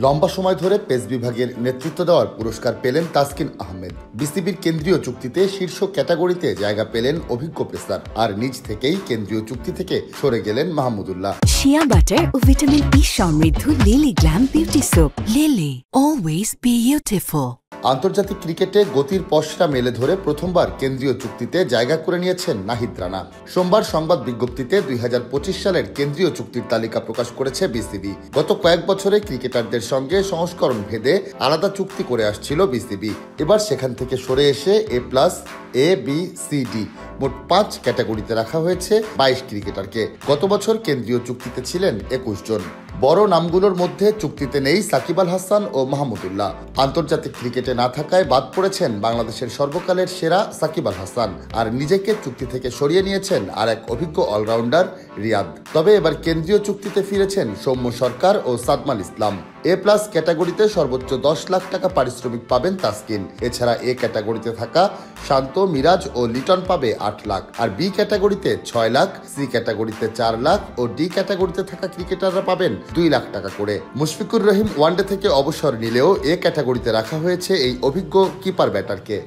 লম্বা সময় ধরে পেস বিভাগের নেতৃত্ব দেওয়ার পুরস্কার পেলেন তাসকিন আহমেদ। বিসিবির কেন্দ্রীয় চুক্তিতে শীর্ষ ক্যাটাগরিতে জায়গা পেলেন অভিজ্ঞ পেসার, আর নিজ থেকেই কেন্দ্রীয় চুক্তি থেকে সরে গেলেন মাহমুদুল্লাহ। শিয়া বাটার ও ভিটামিন ই সমৃদ্ধ lily glam beauty soap. Lily, always beautiful. আন্তর্জাতিক ক্রিকেটে গতির পসরা মেলে ধরে প্রথমবার কেন্দ্রীয় চুক্তিতে জায়গা করে নিয়েছেন নাহিদ রানা। সোমবার সংবাদ বিজ্ঞপ্তিতে 2025 সালের কেন্দ্রীয় চুক্তির তালিকা প্রকাশ করেছে বিসিবি। গত কয়েক বছরে ক্রিকেটারদের সঙ্গে সংস্করণ ভেদে আলাদা চুক্তি করে আসছিল বিসিবি। এবার সেখান থেকে সরে এসে A+, A, B, C, D মোট 5 ক্যাটাগরিতে রাখা হয়েছে 22 ক্রিকেটারকে। গত বছর কেন্দ্রীয় চুক্তিতে ছিলেন 21 জন। বড় নামগুলোর মধ্যে চুক্তিতে নেই সাকিব আল হাসান ও মাহমুদুল্লাহ। আন্তর্জাতিক ক্রিকেটে না থাকায় বাদ পড়েছেন বাংলাদেশের সর্বকালের সেরা সাকিব আল হাসান, আর নিজেকে চুক্তি থেকে সরিয়ে নিয়েছেন আর এক অভিজ্ঞ অলরাউন্ডার রিয়াদ। তবে এবার কেন্দ্রীয় চুক্তিতে ফিরেছেন সৌম্য সরকার ও সাদমাল ইসলাম। A+ ক্যাটাগরিতে সর্বোচ্চ 10 লাখ টাকা পারিশ্রমিক পাবেন তাসকিন। এছাড়া A ক্যাটাগরিতে থাকা শান্ত, মিরাজ ও লিটন পাবে 8 লাখ, আর B ক্যাটাগরিতে 6 লাখ, C ক্যাটাগরিতে 4 লাখ ও D ক্যাটাগরিতে থাকা ক্রিকেটাররা পাবেন 2 লাখ টাকা করে। মুশফিকুর রহিম ওয়ানডে থেকে অবসর নিলেও A ক্যাটাগরিতে রাখা হয়েছে এই অভিজ্ঞ কিপার ব্যাটারকে।